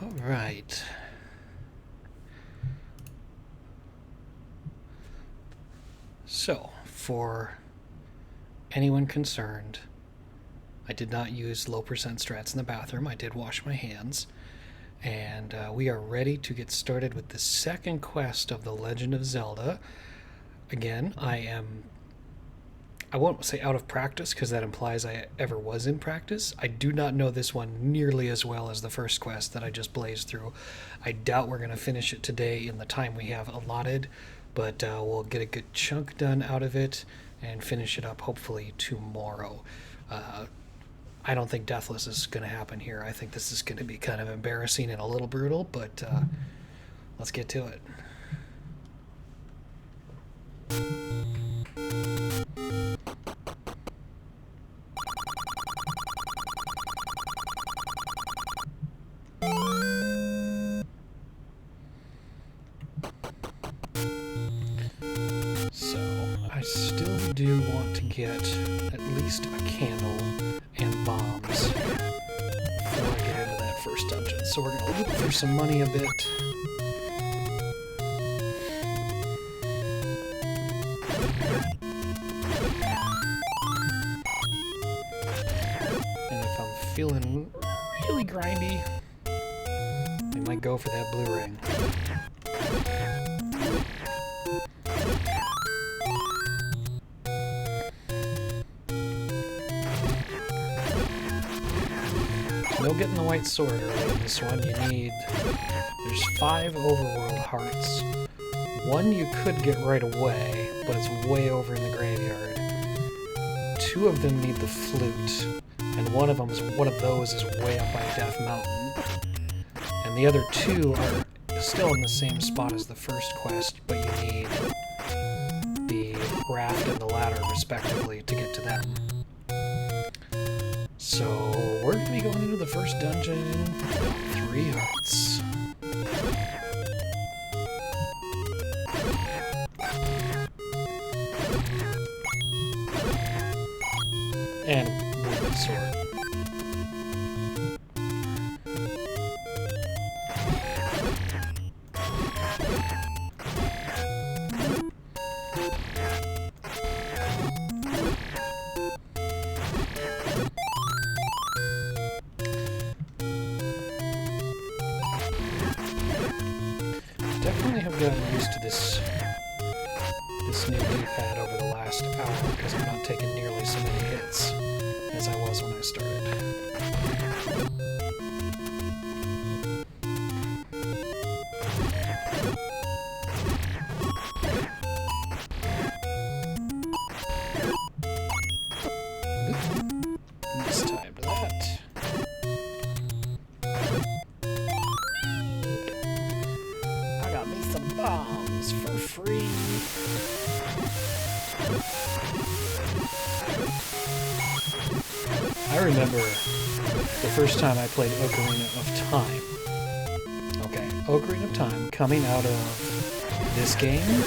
All right. So, for anyone concerned, I did not use low percent strats in the bathroom. I did wash my hands. And we are ready to get started with the second quest of The Legend of Zelda. Again, I won't say out of practice because that implies I ever was in practice. I do not know this one nearly as well as the first quest that I just blazed through. I doubt we're going to finish it today in the time we have allotted, but we'll get a good chunk done out of it and finish it up hopefully tomorrow. I don't think Deathless is going to happen here. I think this is going to be kind of embarrassing and a little brutal, but let's get to it. So, I still do want to get at least a candle and bombs before I get into that first dungeon. So we're going to look for some money a bit. And if I'm feeling really grindy, I might go for that blue ring. No getting the white sword early in this one. There's 5 overworld hearts. One you could get right away, but it's way over in the graveyard. 2 of them need the flute, and one of those is way up by Death Mountain. And the other 2 are still in the same spot as the first quest, but you need the raft and the ladder respectively to get to them. So, we're going to be going into the first dungeon, 3 hearts. And wooden sword. Definitely have gotten used to this new D-pad over the last hour because I'm not taking nearly so many hits as I was when I started. Mistimed that. I got me some bombs for free. I remember the first time I played Ocarina of Time. Okay, Ocarina of Time coming out of this game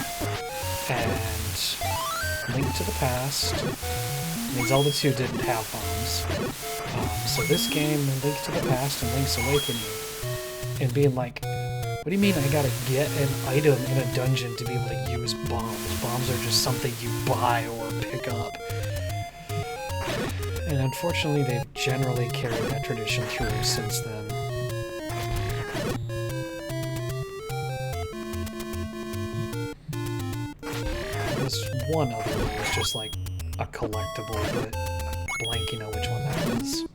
and Link to the Past. And Zelda 2 didn't have bombs. So this game, Link to the Past and Link's Awakening, and being like, what do you mean I gotta get an item in a dungeon to be able to use bombs? Bombs are just something you buy or pick up. And unfortunately, they've generally carried that tradition through since then. This one other one was just like a collectible, but blanking on which one that is.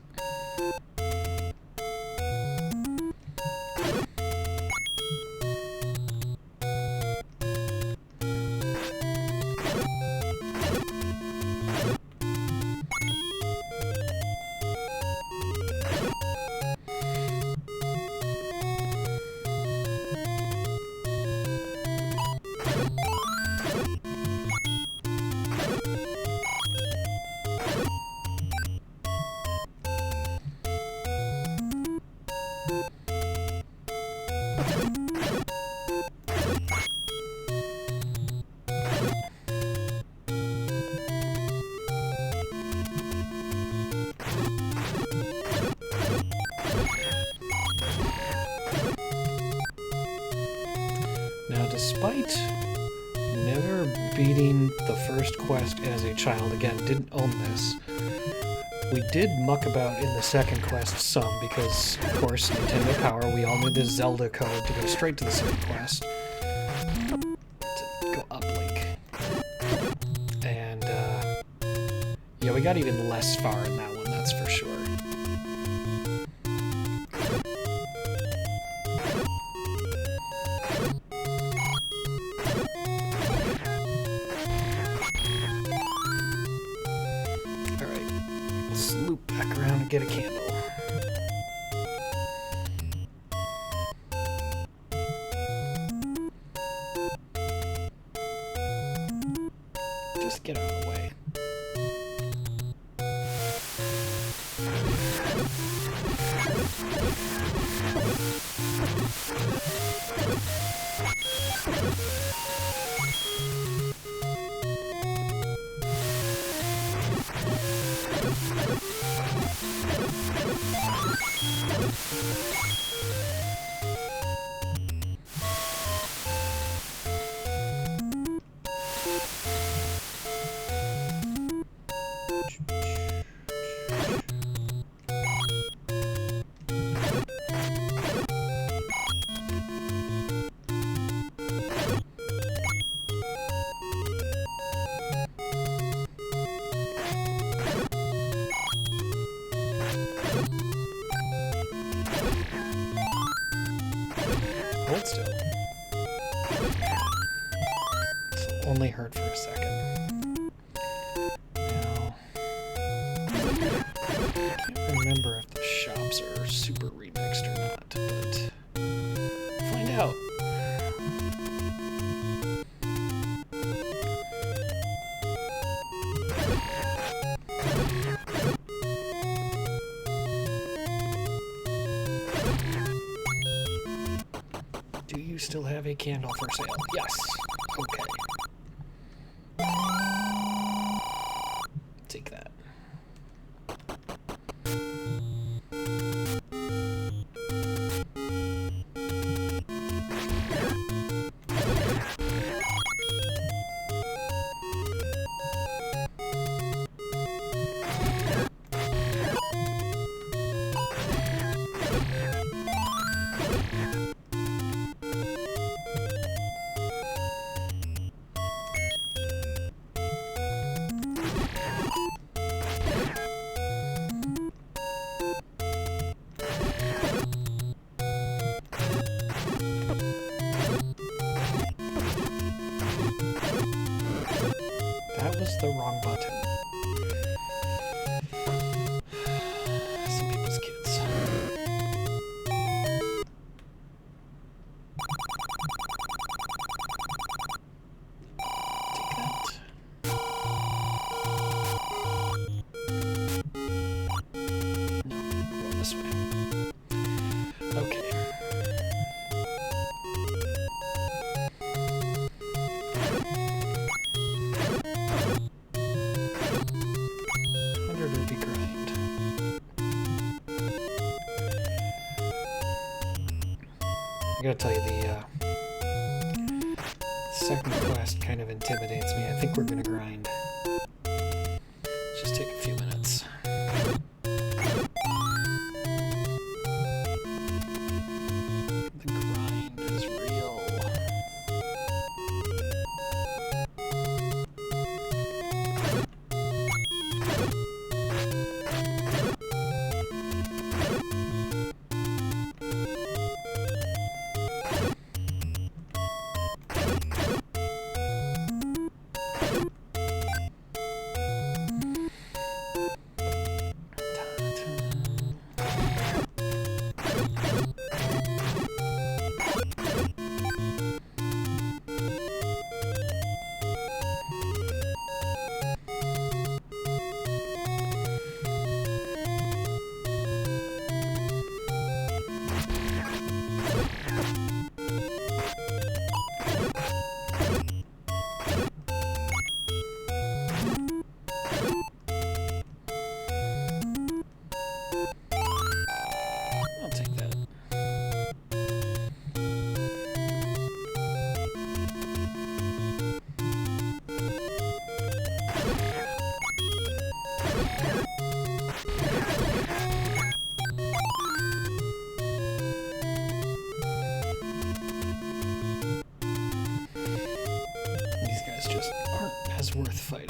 beating the first quest as a child. Again, didn't own this. We did muck about in the second quest some because, of course, Nintendo Power, we all knew the Zelda code to go straight to the second quest. To go uplink. And, yeah, we got even less far in that one, that's for sure. Loop back around and get a candle. Just get out of the way. Hold still. This will only hurt for a second. Now, I can't remember if the shops are super remixed or not, but find out. Do you still have a candle for sale? Yes. Okay. Take that. That was the wrong button. Some people's kids. Take that. No, go this way. Okay. Rupee grind. I gotta tell you, the second quest kind of intimidates me. I think we're gonna grind. Just take a few minutes. The grind is real. guys just aren't as worth fighting.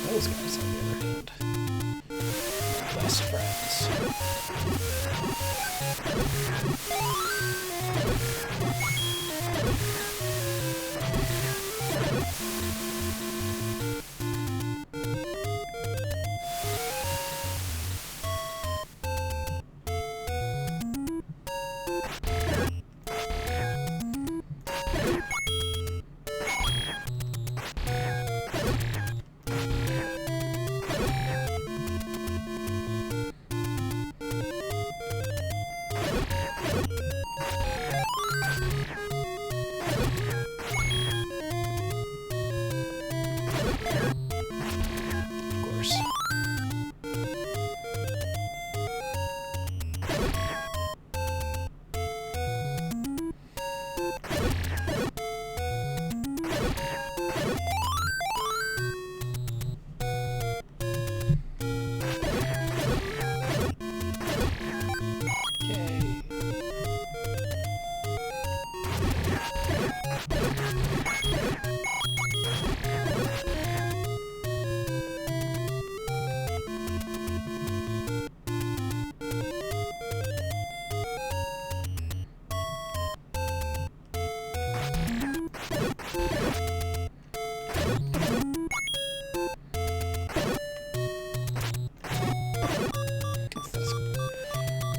Those guys, on the other hand, best friends.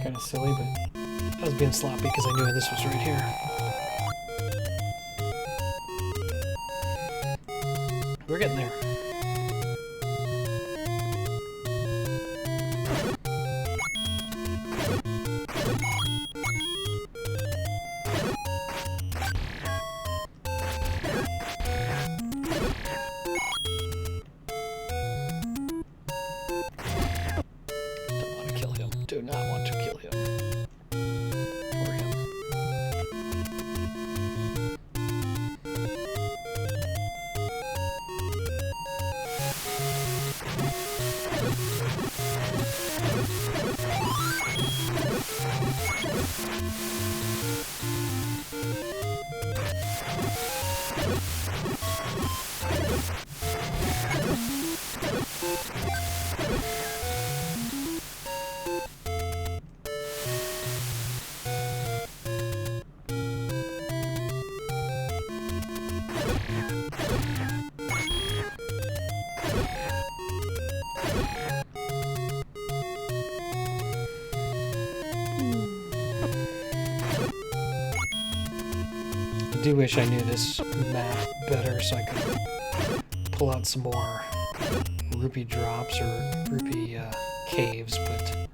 Kind of silly, but I was being sloppy because I knew this was right here. We're getting there. Don't want to kill him. Do not want to kill him. Or him. I do wish I knew this map better so I could pull out some more rupee drops or rupee caves, but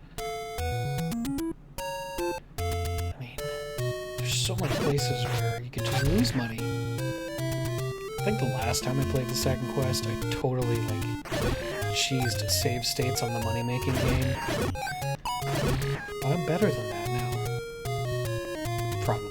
I mean, there's so many places where you can just lose money. I think the last time I played the second quest, I totally cheesed save states on the money-making game. But I'm better than that now. Probably.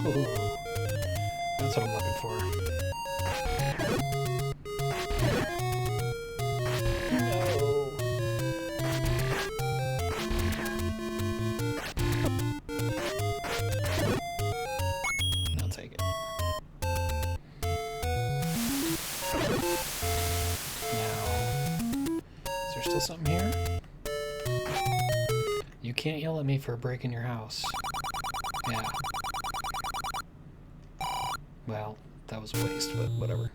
Ooh, that's what I'm looking for. No. I'll take it. Now, is there still something here? You can't yell at me for breaking your house. Yeah. Well, that was a waste, but whatever.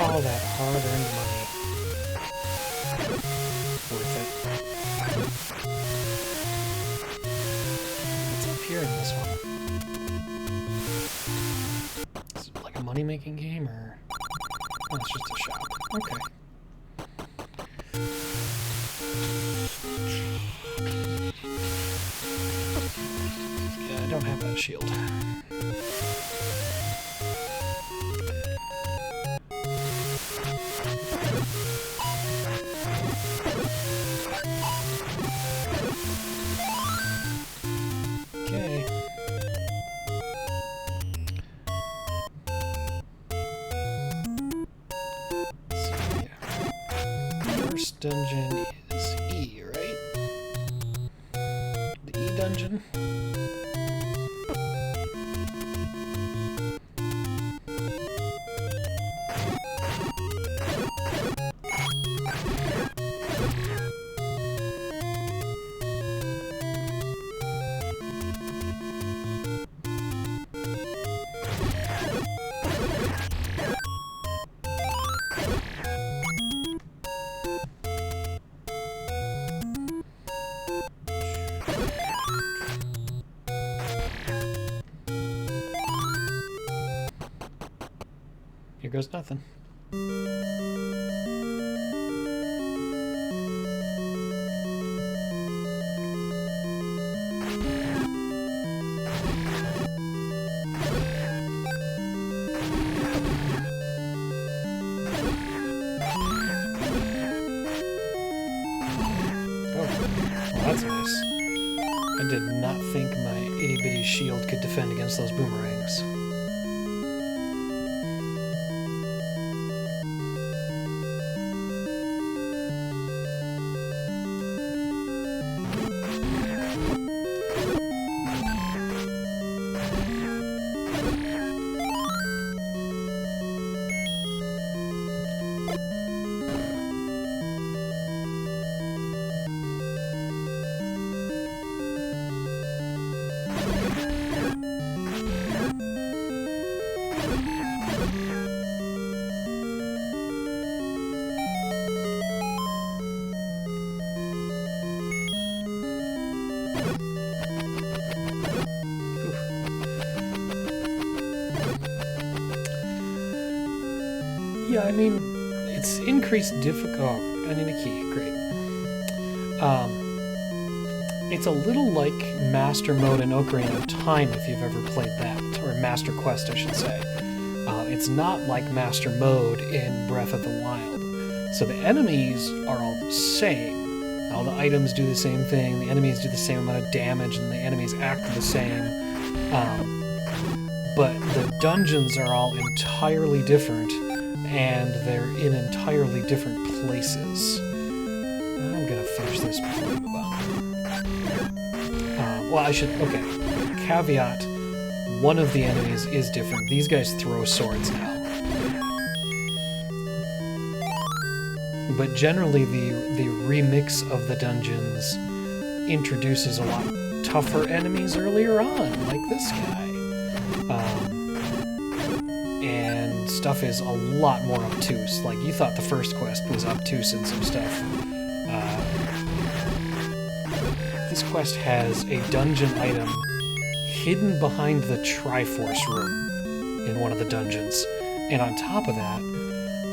All that hard-earned money. Worth it. What's up here in this one? Is it like a money-making game, or... Oh, it's just a shop. Okay. Yeah, I don't have that shield. Dungeon is E, right? The E dungeon? Here goes nothing. Oh, well, that's nice. I did not think my itty-bitty shield could defend against those boomerangs. Yeah, I mean, it's increased difficulty. Oh, I need a key. Great. It's a little like Master Mode in Ocarina of Time, if you've ever played that, or Master Quest, I should say. It's not like Master Mode in Breath of the Wild. So the enemies are all the same. All the items do the same thing, the enemies do the same amount of damage, and the enemies act the same. But the dungeons are all entirely different, and they're in entirely different places. I'm gonna finish this before we move on. Well, I should... Okay. Caveat. One of the enemies is different. These guys throw swords now. But generally, the remix of the dungeons introduces a lot tougher enemies earlier on, like this guy. And stuff is a lot more obtuse. Like, you thought the first quest was obtuse in some stuff. This quest has a dungeon item hidden behind the Triforce room in one of the dungeons. And on top of that,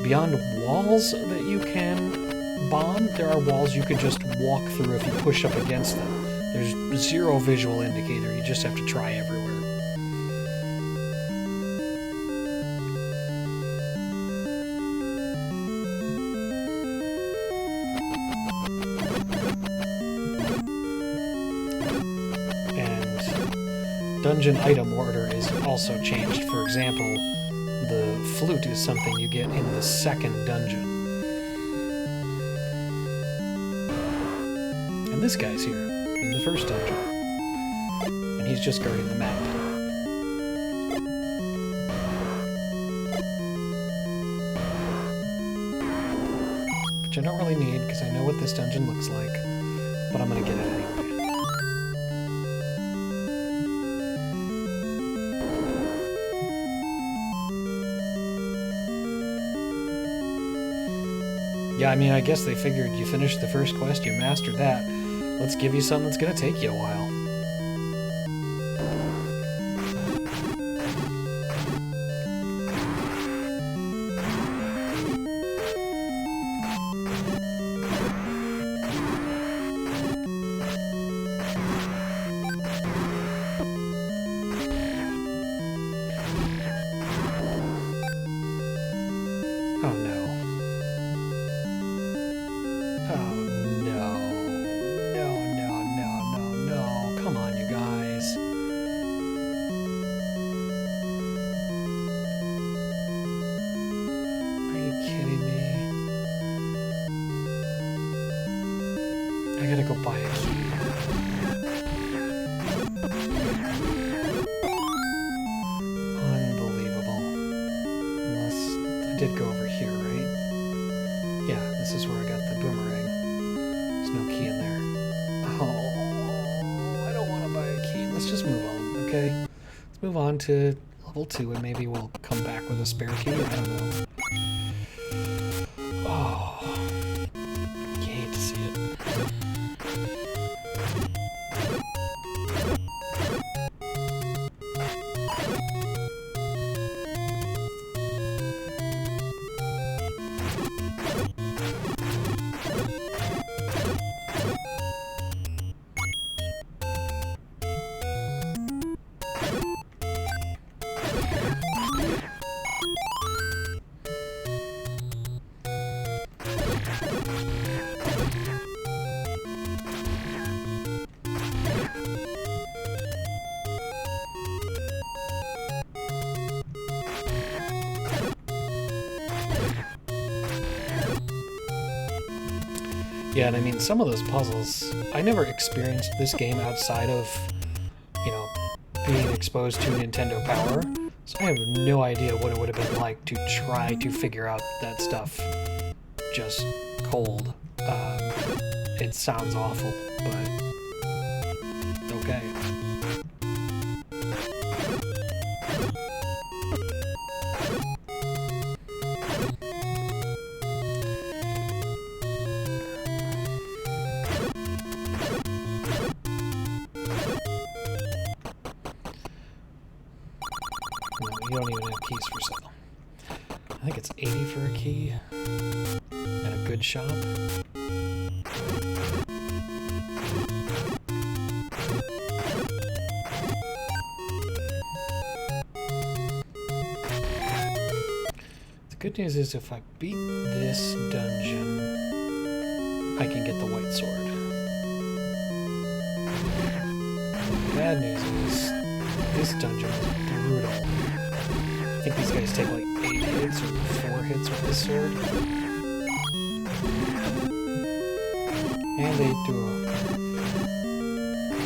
beyond walls that you can bomb, there are walls you could just walk through if you push up against them. There's zero visual indicator, you just have to try everywhere. And dungeon item order is also changed. For example, the flute is something you get in the second dungeon. And this guy's here, in the first dungeon. And he's just guarding the map. Which I don't really need, because I know what this dungeon looks like. But I'm gonna get it anyway. Yeah, I mean, I guess they figured you finished the first quest, you mastered that. Let's give you something that's gonna take you a while. Oh no. Oh no. No. Come on, you guys. Are you kidding me? I gotta go buy a key. Unbelievable. Unless I did go over here, right? Yeah, this is where I got the boomerang. There's no key in there. Oh, I don't want to buy a key. Let's just move on, okay? Let's move on to level 2 and maybe we'll come back with a spare key. I don't know. Oh, you hate to see it. Yeah, and I mean, some of those puzzles, I never experienced this game outside of, you know, being exposed to Nintendo Power, so I have no idea what it would have been like to try to figure out that stuff just cold. It sounds awful, but okay. You don't even have keys for sale. I think it's 80 for a key at a good shop. The good news is if I beat this dungeon, I can get the white sword. The bad news is this dungeon is brutal. I think these guys take like 8 hits or 4 hits with this sword. And they do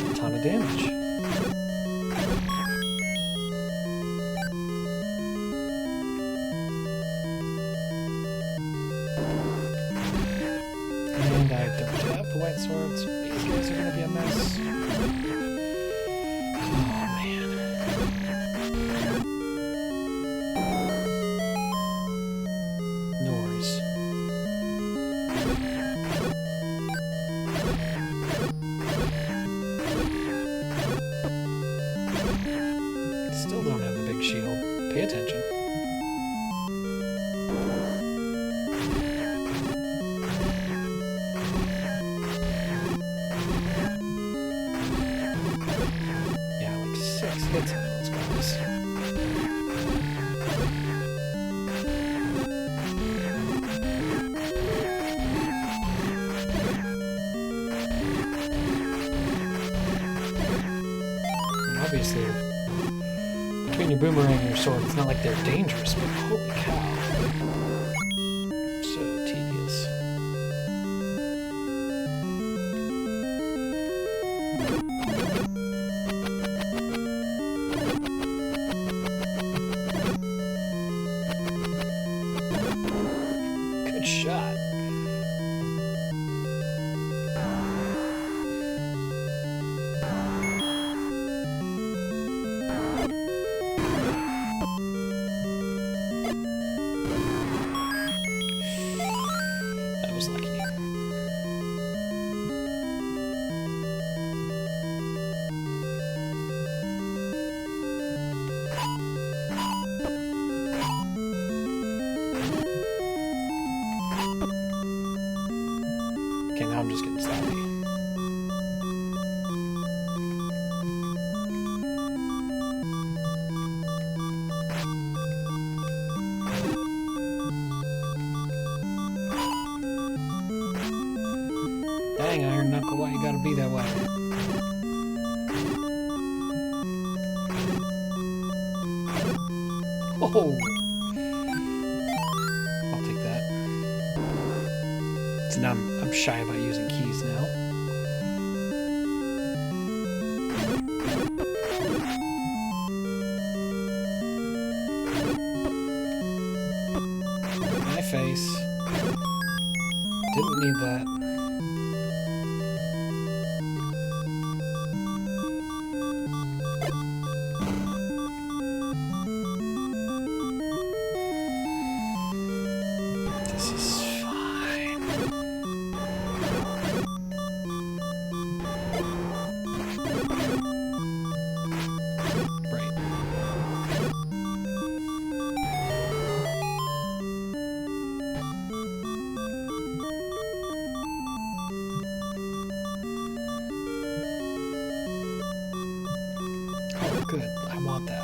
a ton of damage. And I don't have the white sword, These guys are gonna be a mess. Oh man. No worries. Still don't have a big shield. Pay attention. Yeah, like 6 hits on those guys. And obviously, between your boomerang and your sword, it's not like they're dangerous, but holy cow. So tedious. Good shot. That was lucky. Okay, now I'm just getting sloppy. Dang, Iron Knuckle, why you gotta be that way? Oh! I'll take that. So now I'm shy about using keys now. My face. Didn't need that. This is fine. Right. Oh, good. I want that.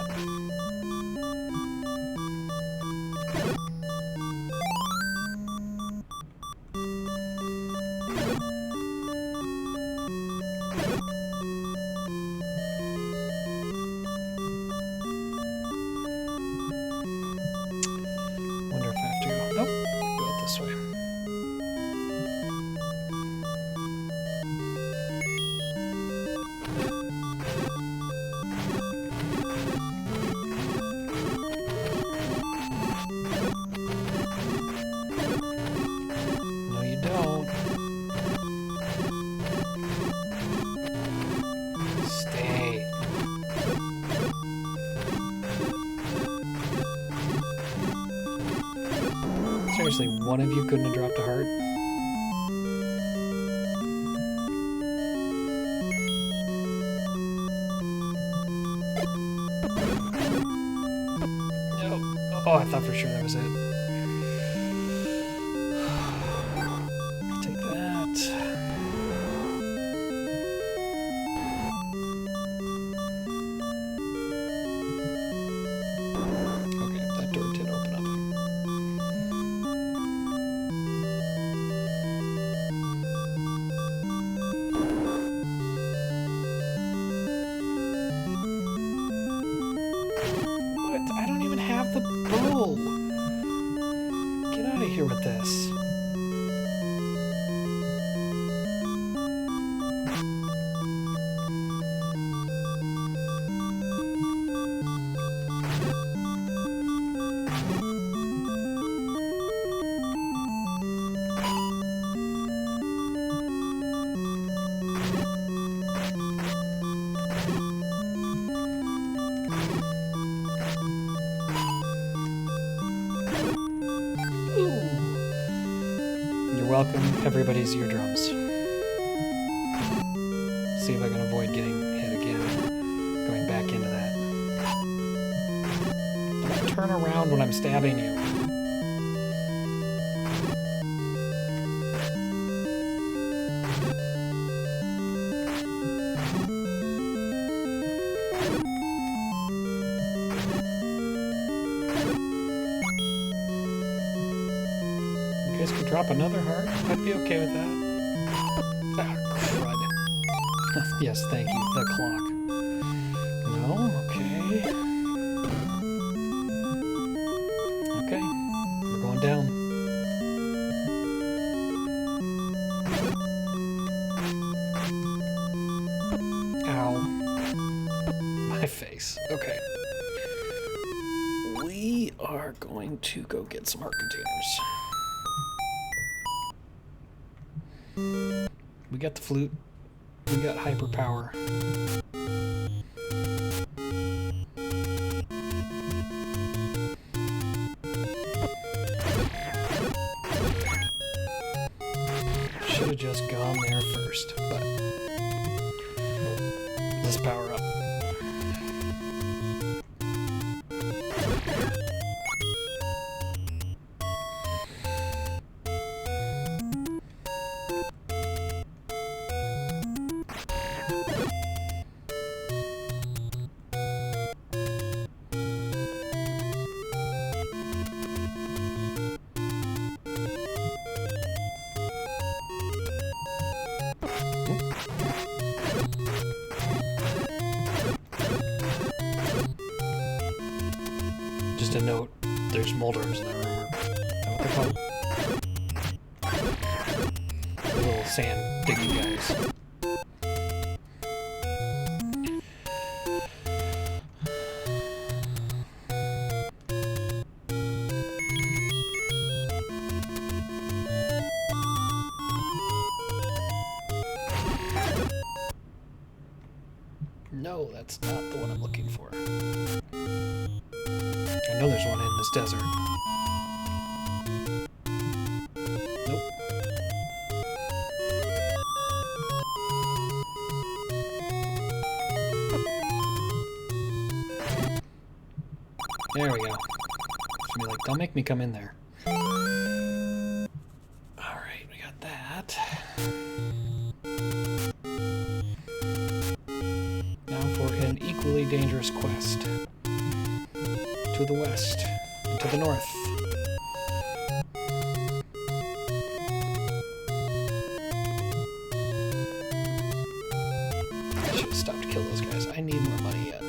Wonder if I have to go. Nope. Go it this way. No, you don't. Stay. Seriously, one of you couldn't have dropped a heart? Nope. Oh, I thought for sure that was it. Take that. Okay, that door did open up. What? I don't even have the bow. welcome everybody's eardrums. See if I can avoid getting hit again, going back into that. Don't turn around when I'm stabbing you. You guys could drop another heart. I'd be okay with that. Ah, crud. Yes, thank you. The clock. No? Okay. Okay. We're going down. Ow. My face. Okay. We are going to go get some heart containers. We got the flute. We got hyper power. Should have just gone there first, but let's power up. Just a note, there's moldworms in that room. Is that what they're called? The little sand diggy guys. No, that's not the one I'm looking for. I know there's one in this desert. Nope. There we go. Be like, don't make me come in there. Alright, we got that. Now for an equally dangerous quest. To the west, and to the north. I should have stopped to kill those guys. I need more money yet.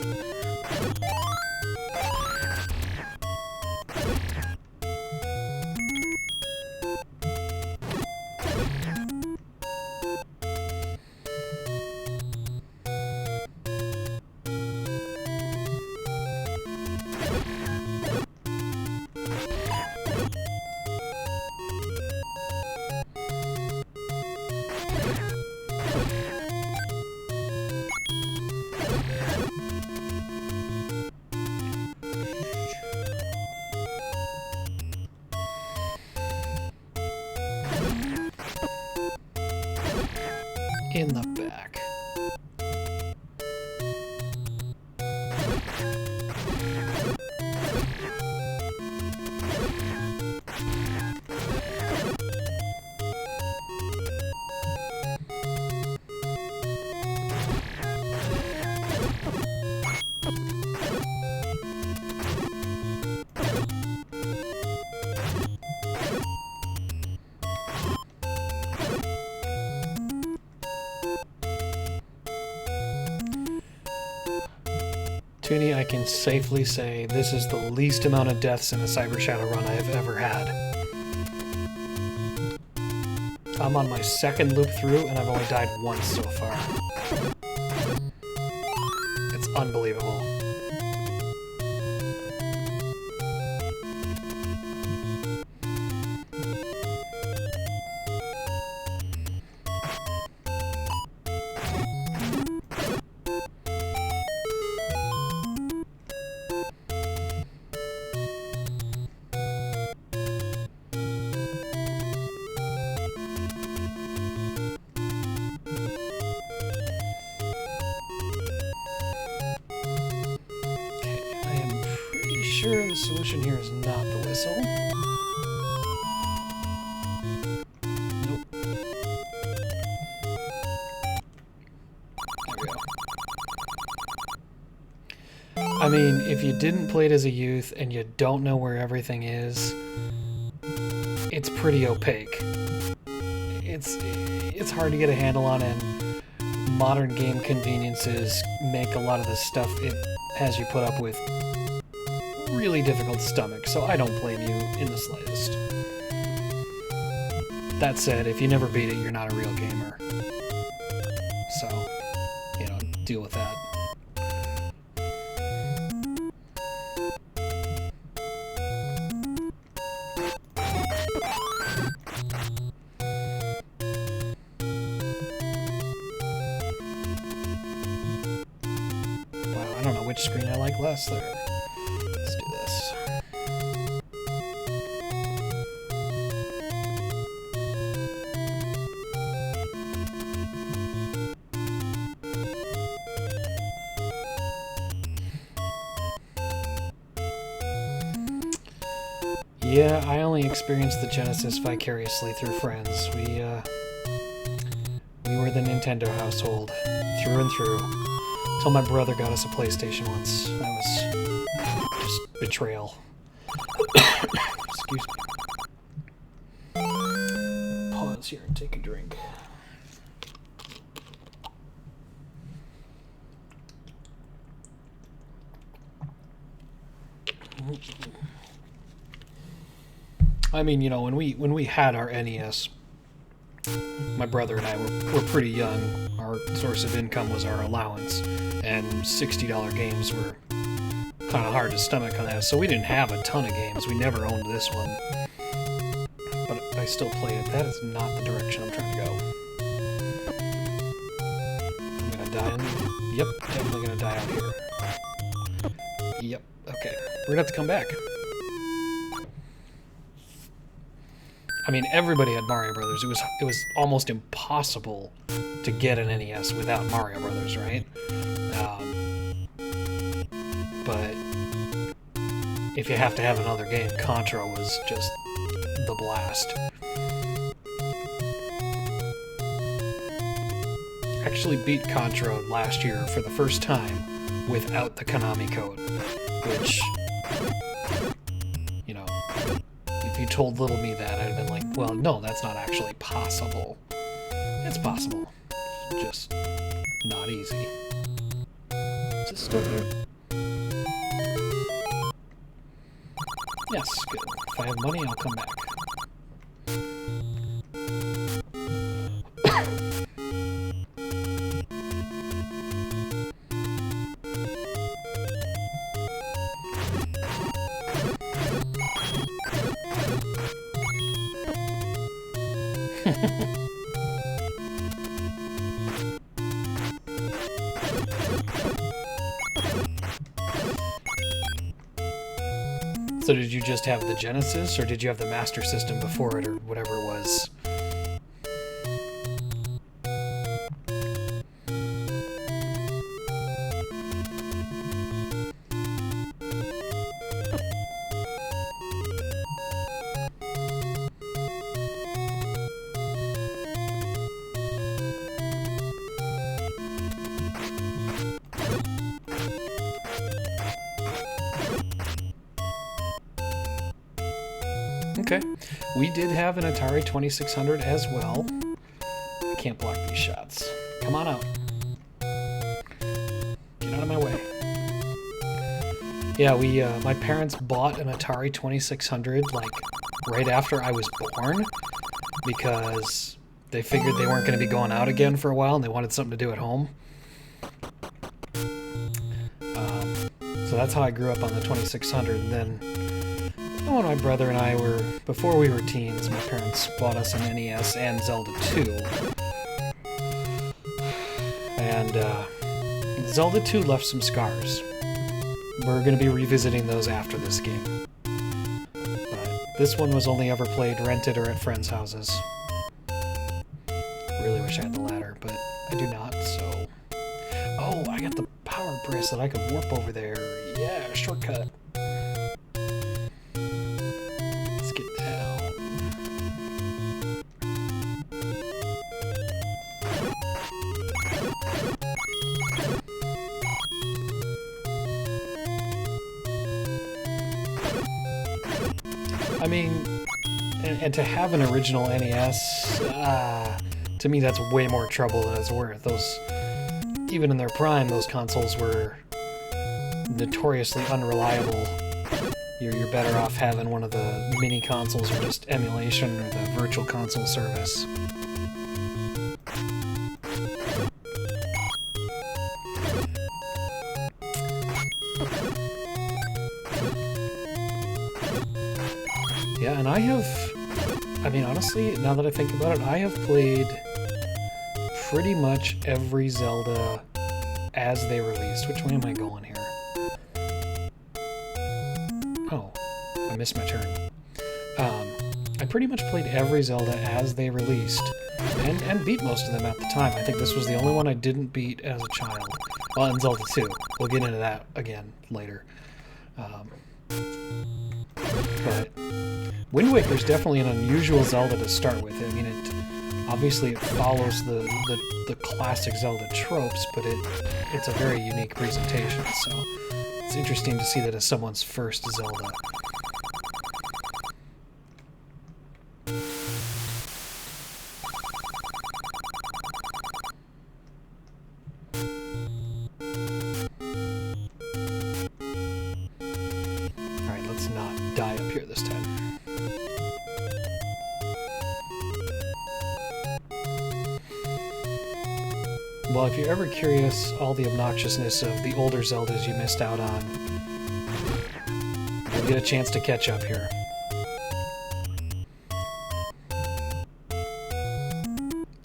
In the back. Toonie, I can safely say this is the least amount of deaths in a Cyber Shadow run I have ever had. I'm on my second loop through and I've only died once so far. It's unbelievable. sure the solution here is not the whistle. Nope. There we go. I mean, if you didn't play it as a youth and you don't know where everything is, it's pretty opaque. It's hard to get a handle on, and modern game conveniences make a lot of the stuff it has you put up with really difficult to stomach, so I don't blame you in the slightest. That said, if you never beat it, you're not a real gamer. So, you know, deal with that. Wow, I don't know which screen I like less there. Let's do this. Yeah, I only experienced the Genesis vicariously through friends. We were the Nintendo household, through and through. Until my brother got us a PlayStation once. That was just betrayal. Excuse me. Pause here and take a drink. I mean, you know, when we had our NES, my brother and I were pretty young. Our source of income was our allowance, and $60 games were kind of hard to stomach on that, so we didn't have a ton of games. We never owned this one, but I still played it. That is not the direction I'm trying to go. I'm gonna die in... Yep, definitely gonna die out here. Yep, okay. We're gonna have to come back. I mean, everybody had Mario Brothers. It was almost impossible to get an NES without Mario Brothers, right? But if you have to have another game, Contra was just the blast. I actually beat Contra last year for the first time without the Konami code, which, you know, if you told little me that, I'd have been like, well, no, that's not actually possible. It's possible. Just not easy. Is it still here? Yes, good. If I have money, I'll come back. So did you just have the Genesis, or did you have the Master System before it, or whatever it was? Okay. We did have an Atari 2600 as well. I can't block these shots. Come on out. Get out of my way. Yeah, my parents bought an Atari 2600 like right after I was born because they figured they weren't going to be going out again for a while and they wanted something to do at home. So that's how I grew up on the 2600. And then when my brother and I were, before we were teens, my parents bought us an NES and Zelda 2. And Zelda 2 left some scars. We're going to be revisiting those after this game. But this one was only ever played rented or at friends' houses. Really wish I had the latter, but I do not, so... Oh, I got the power bracelet. I could warp over there. Yeah, shortcut. mean, and to have an original NES, to me that's way more trouble than it's worth. Those, even in their prime, those consoles were notoriously unreliable. You're better off having one of the mini consoles or just emulation or the virtual console service. Yeah, and I mean, honestly, now that I think about it, I have played pretty much every Zelda as they released. Which way am I going here? Oh, I missed my turn. I pretty much played every Zelda as they released, and beat most of them at the time. I think this was the only one I didn't beat as a child. Well, and Zelda 2. We'll get into that again later. But Wind Waker is definitely an unusual Zelda to start with. I mean, obviously it follows the classic Zelda tropes, but it's a very unique presentation, so it's interesting to see that as someone's first Zelda. Alright, let's not die up here this time. Well, if you're ever curious all the obnoxiousness of the older Zeldas you missed out on, you'll get a chance to catch up here.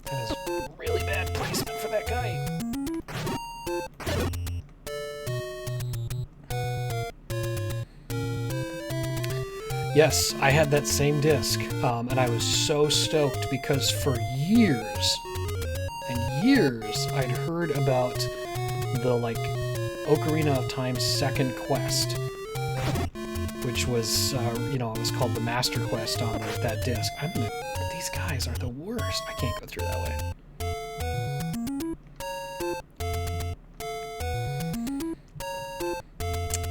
That is really bad placement for that guy. Yes, I had that same disc, and I was so stoked because for years and years I'd heard about the, like, Ocarina of Time's second quest, which was, you know, it was called the Master Quest on that disc. These guys are the worst. I can't go through that way.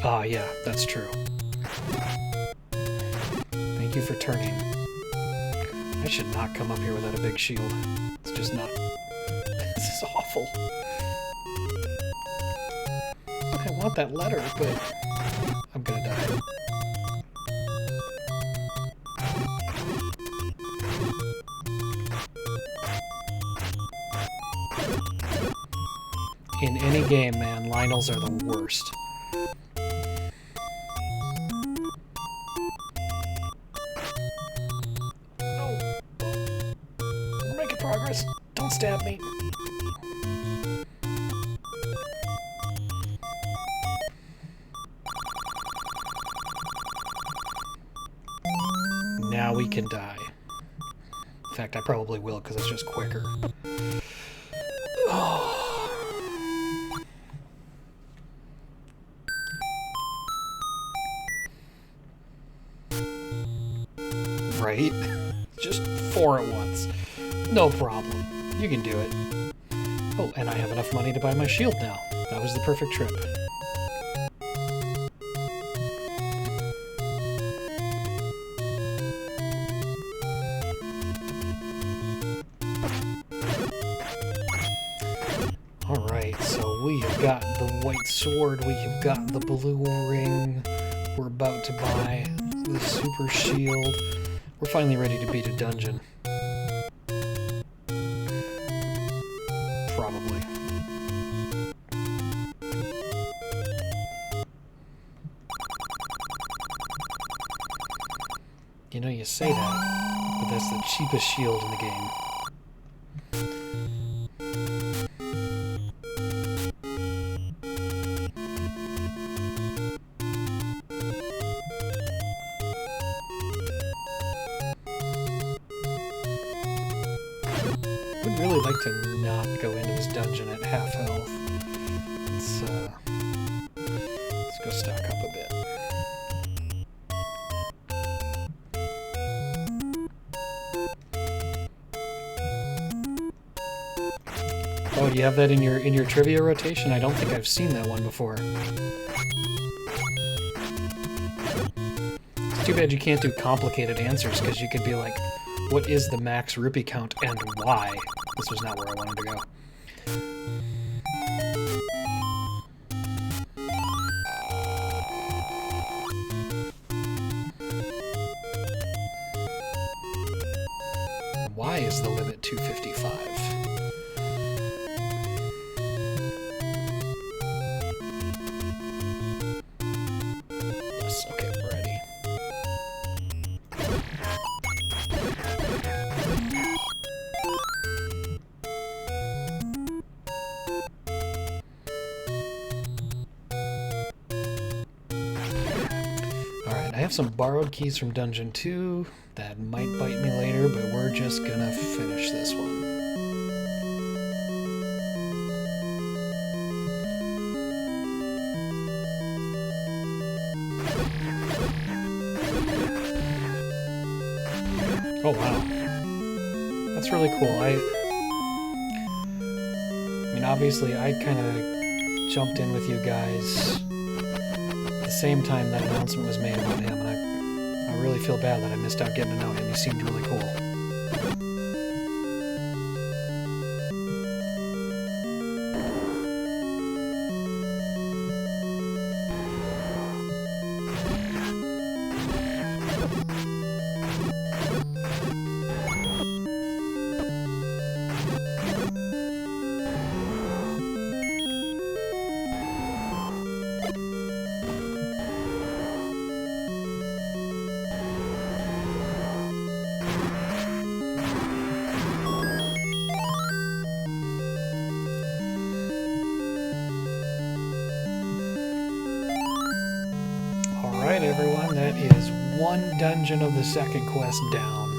Ah, yeah, that's true. Thank you for turning. I should not come up here without a big shield. It's just not... This is awful. I want that letter, but I'm gonna die. In any game, man, Lionels are the worst. No. We're making progress. Don't stab me. Now we can die. In fact, I probably will, because it's just quicker. Oh. Right? Just 4 at once. No problem. You can do it. Oh, and I have enough money to buy my shield now. That was the perfect trip. Alright, so we have got the white sword, we have got the blue ring, we're about to buy the super shield. We're finally ready to beat a dungeon. Probably. You know, you say that, but that's the cheapest shield in the game. I'd really like to not go into this dungeon at half health. Let's go stock up a bit. Oh, you have that in your trivia rotation? I don't think I've seen that one before. Too bad you can't do complicated answers, because you could be like, what is the max rupee count and why? This was not where I wanted to go. Why is the limit 255? Yes, okay, we're ready. Alright, I have some borrowed keys from Dungeon 2 that might bite me later, but we're just gonna finish this one. Oh wow. That's really cool. I mean, obviously I kind of jumped in with you guys at the same time that announcement was made about him, and I really feel bad that I missed out getting to know him. He seemed really cool. Alright everyone, that is one dungeon of the second quest down.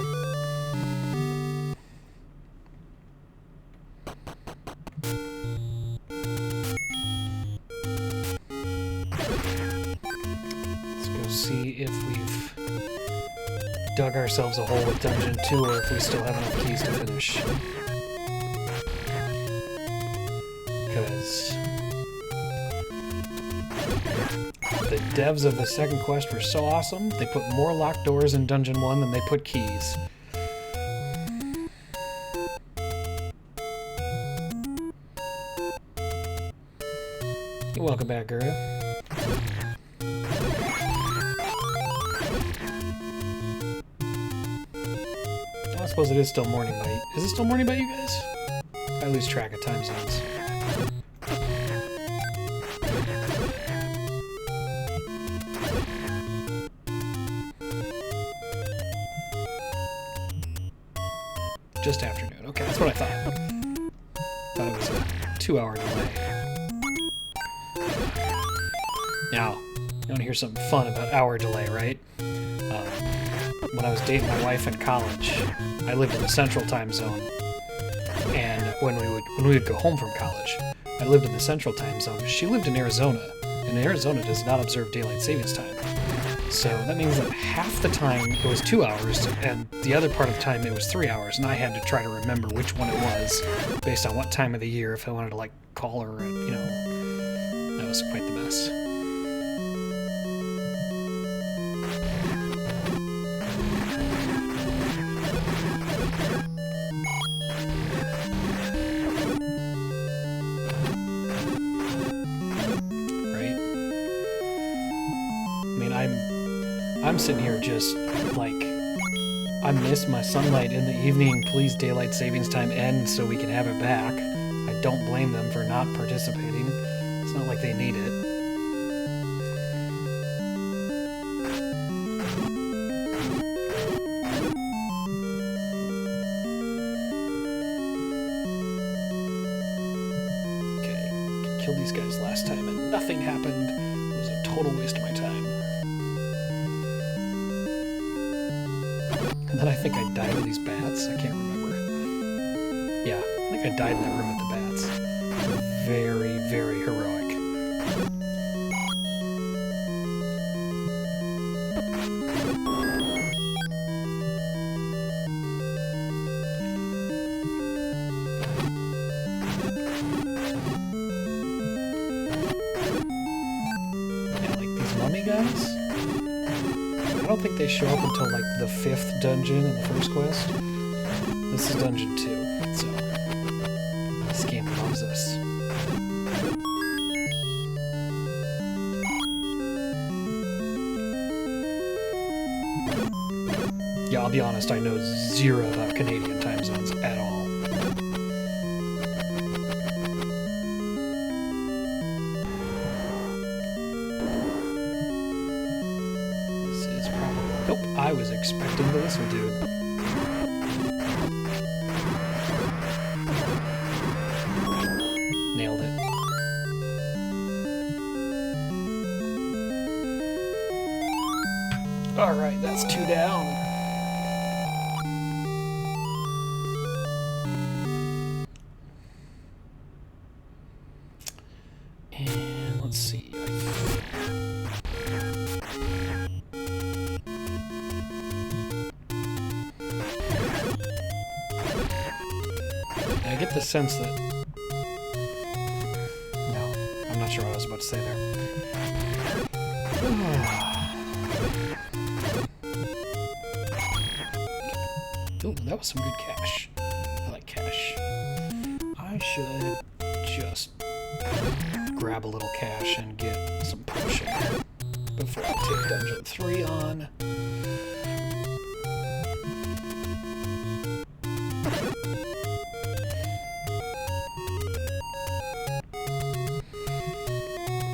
Let's go see if we've dug ourselves a hole with dungeon 2 or if we still have enough keys to finish. Because the devs of the second quest were so awesome, they put more locked doors in Dungeon 1 than they put keys. Welcome back, Guru. I suppose it is still morning by... Is it still morning by you guys? I lose track of time zones. Just afternoon. Okay, that's what I thought. Thought it was a 2-hour delay. Now, you want to hear something fun about hour delay, right? When I was dating my wife in college, I lived in the Central Time Zone, and when we would go home from college, I lived in the Central Time Zone. She lived in Arizona, and Arizona does not observe daylight savings time. So that means that half the time it was 2 hours, and the other part of the time it was 3 hours, and I had to try to remember which one it was based on what time of the year if I wanted to, like, call her, you know. That was quite the mess. I'm sitting here just like, I miss my sunlight in the evening. Please, daylight savings time end so we can have it back. I don't blame them for not participating. It's not like they need it. Okay, killed these guys last time and nothing happened. It was a total waste of my time. And then I think I died of these bats. I can't remember. Yeah, I think I died in that room with the bats. Very, very heroic. Yeah, like these mummy guys. I don't think they show up until like the 5th dungeon in the first quest. This is dungeon 2, so this game loves us. Yeah, I'll be honest, I know zero about Canadian time zones at all. This is probably... Nope, I was expecting the whistle dude. Nailed it. Alright, that's 2 down. And let's see. I get the sense that... No, I'm not sure what I was about to say there. Ooh, that was some good cash. I like cash. I should just grab a little cash and get some potion before I take dungeon 3 on.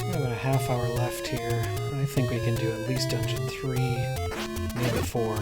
We've got a half hour left here. I think we can do at least dungeon 3, maybe 4.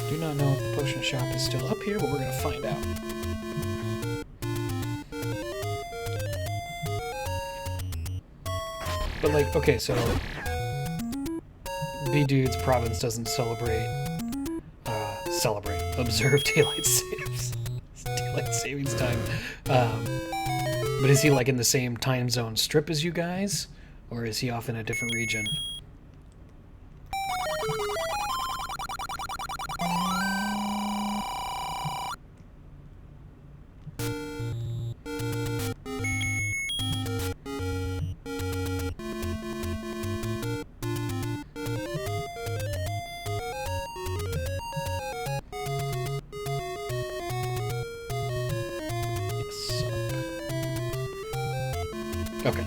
Do not know if the potion shop is still up here, but we're going to find out. But like, okay, so B-Dude's province doesn't observe daylight savings time. But is he like in the same time zone strip as you guys? Or is he off in a different region? Okay.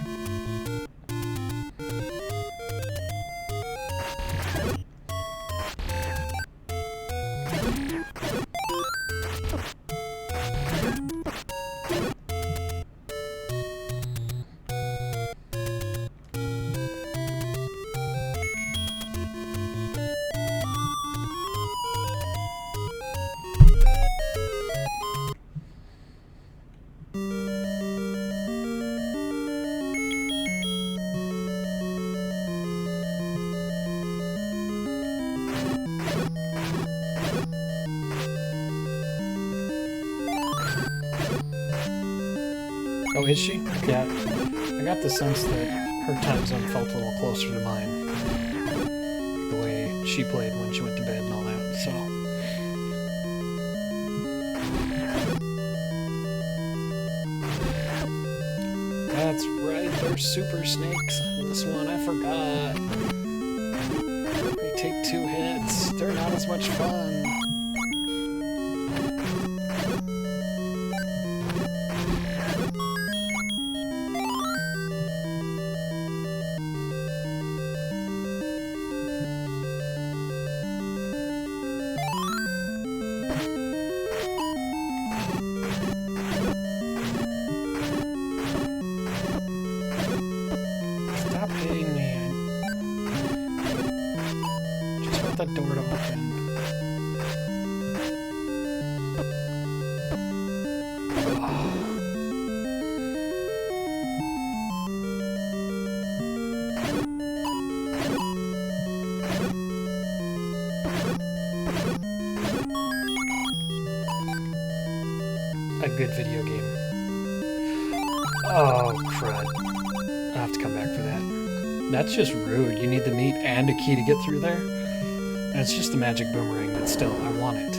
Oh, is she? Yeah. I got the sense that her time zone felt a little closer to mine. The way she played when she went to bed and all that, so... That's right, they're super snakes. This one, I forgot. They take 2 hits. They're not as much fun. the door to open. A good video game. Oh, crud. I'll have to come back for that. That's just rude. You need the meat and a key to get through there? And it's just the magic boomerang, but still, I want it.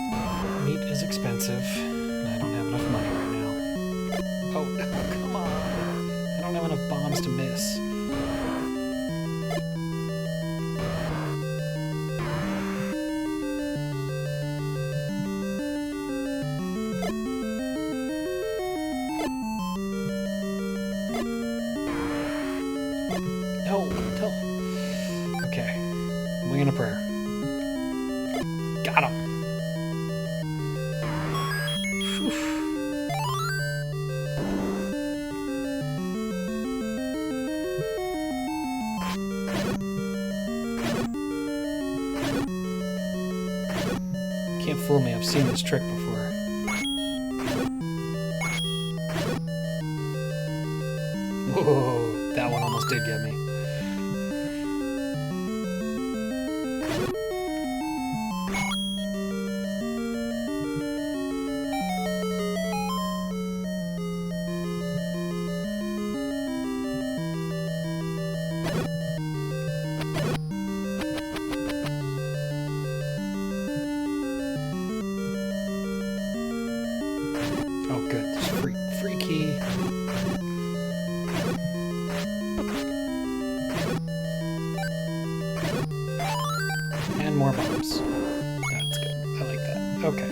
But meat is expensive, and I don't have enough money right now. Oh, come on. I don't have enough bombs to miss. No. Okay. Wing and a prayer. Got him. Can't fool me, I've seen this trick before. Whoa, that one almost did get me. Oh, good. There's free key. And more bombs. That's good. I like that. Okay.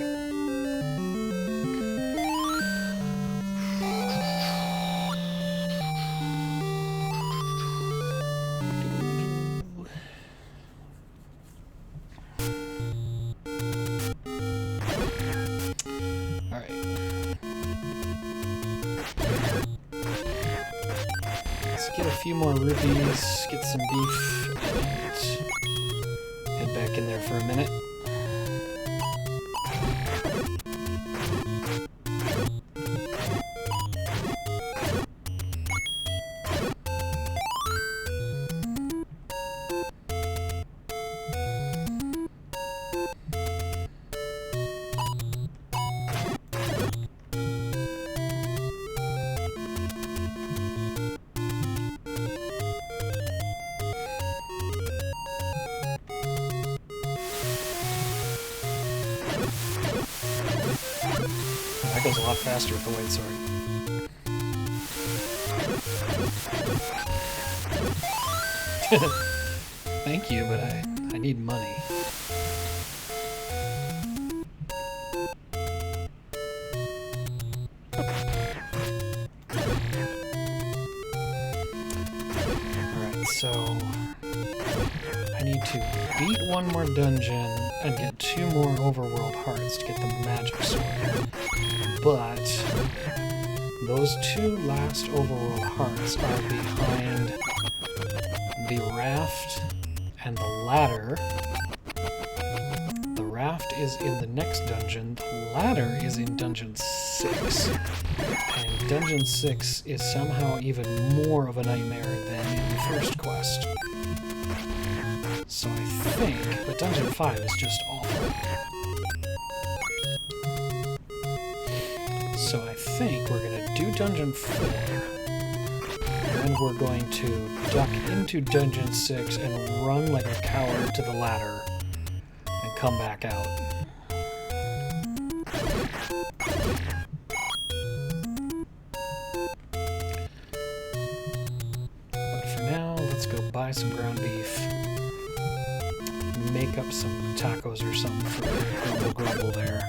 Get a few more rupees, get some beef, and head back in there for a minute. That goes a lot faster with the white sword. Thank you, but I need money. Alright, so I need to beat one more dungeon and get 2 more overworld hearts to get the magic sword. But those 2 last overworld hearts are behind the raft and the ladder. The raft is in the next dungeon. The ladder is in dungeon 6. And dungeon 6 is somehow even more of a nightmare than in the first quest. So I think, but dungeon 5 is just awful. So I think we're going to do dungeon 4, and we're going to duck into dungeon 6 and run like a coward to the ladder and come back out. But for now, let's go buy some ground beef, make up some tacos or something for Grumble Grumble there.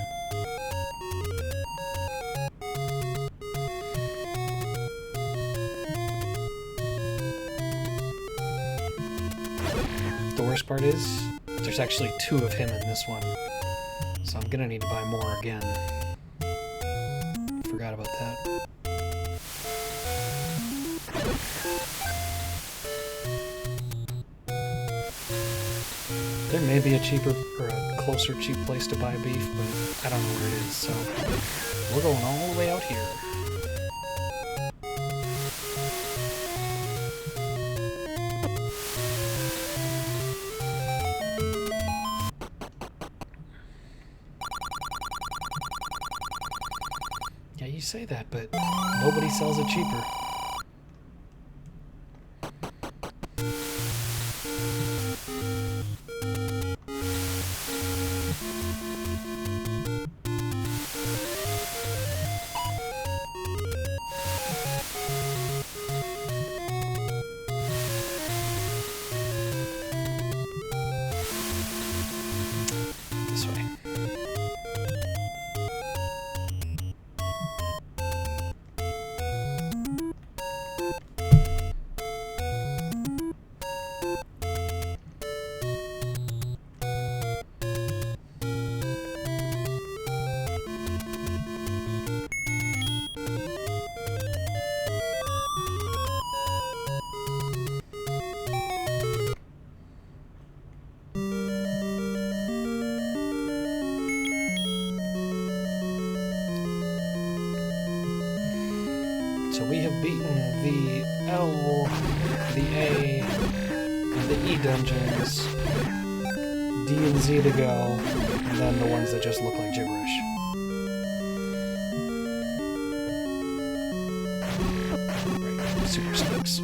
The worst part is, There's actually 2 of him in this one, so I'm gonna need to buy more again. Forgot about that. There may be a cheaper or a closer cheap place to buy beef, but I don't know where it is, so we're going all the way out here. Yeah, you say that, but nobody sells it cheaper. This way. So we have beaten the L, the A, and the E dungeons. D and Z to go, and then the ones that just look like gibberish. Right, super snakes.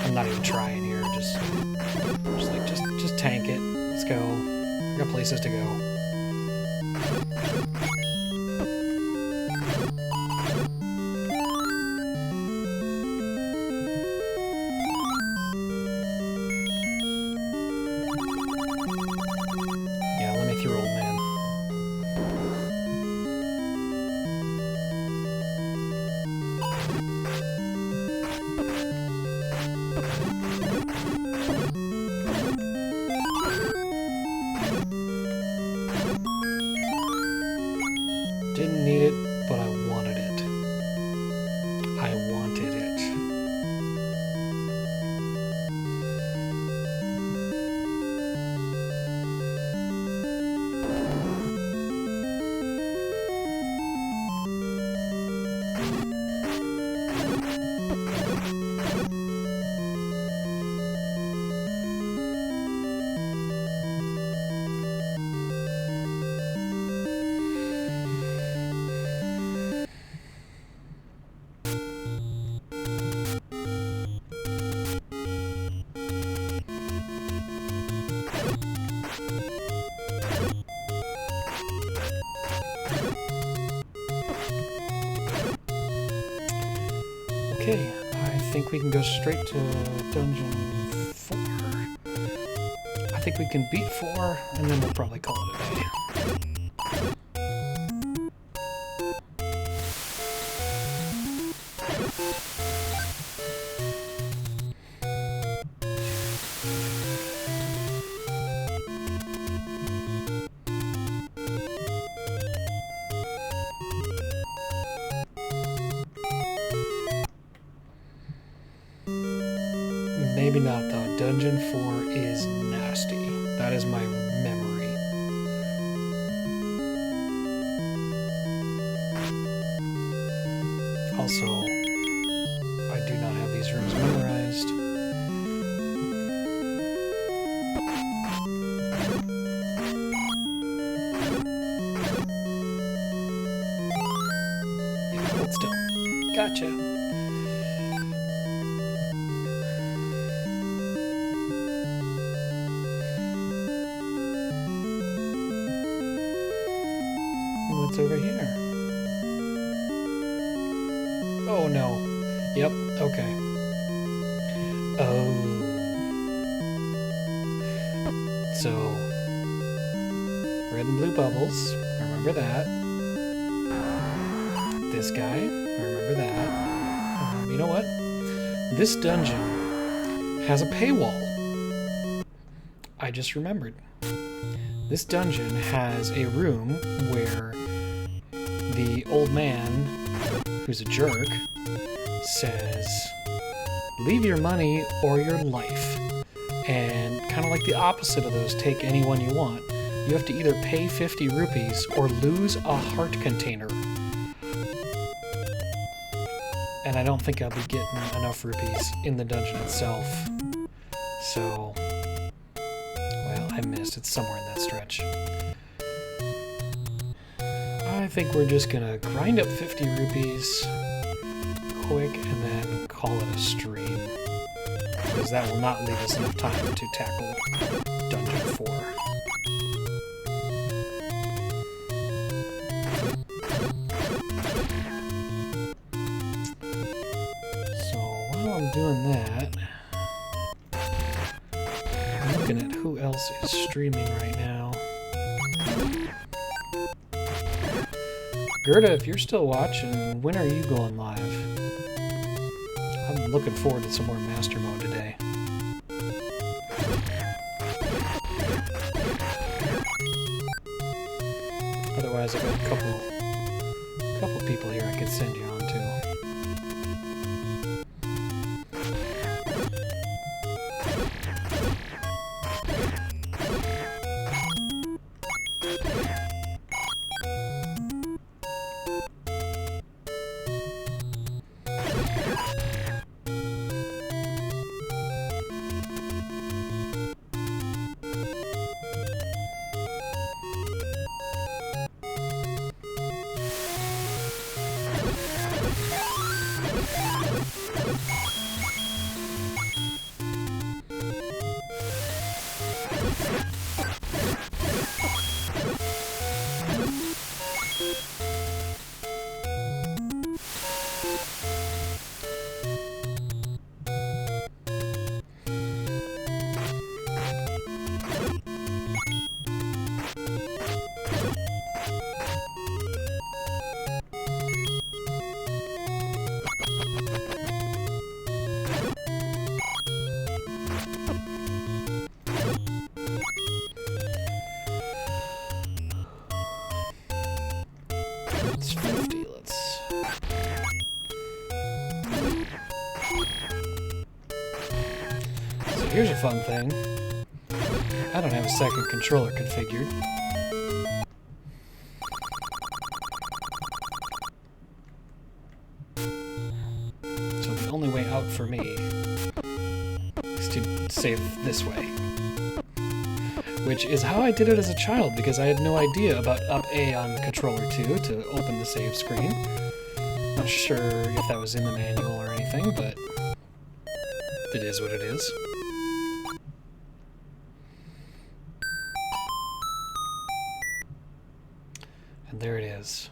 I'm not even trying here, just tank it. Let's go. I got places to go. Yeah, let me through, old man. Didn't need it, but I wanted it. I wanted it. Okay, I think we can go straight to dungeon 4. I think we can beat 4, and then we'll probably call it a day. Maybe not, though. Dungeon 4 is nasty. That is my memory. Also, I do not have these rooms memorized. Yeah, hold still. Gotcha. What's over here? Oh no. Yep, okay. Oh. So, red and blue bubbles, I remember that. This guy, I remember that. You know what? This dungeon has a paywall. I just remembered. This dungeon has a room where the old man, who's a jerk, says, leave your money or your life. And kind of like the opposite of those, take anyone you want. You have to either pay 50 rupees or lose a heart container. And I don't think I'll be getting enough rupees in the dungeon itself. So, well, I missed. It's somewhere in that stretch. I think we're just gonna grind up 50 rupees quick and then call it a stream. Because that will not leave us enough time to tackle Dungeon 4. So while I'm doing that, I'm looking at who else is streaming right now. Gerda, if you're still watching, when are you going live? I'm looking forward to some more Master Mode today. Otherwise, I've got a couple people here I could send you on to. It's 50, let's... So here's a fun thing. I don't have a second controller configured. So the only way out for me is to save this way. Which is how I did it as a child, because I had no idea about up A on controller 2 to open the save screen. Not sure if that was in the manual or anything, but it is what it is. And there it is.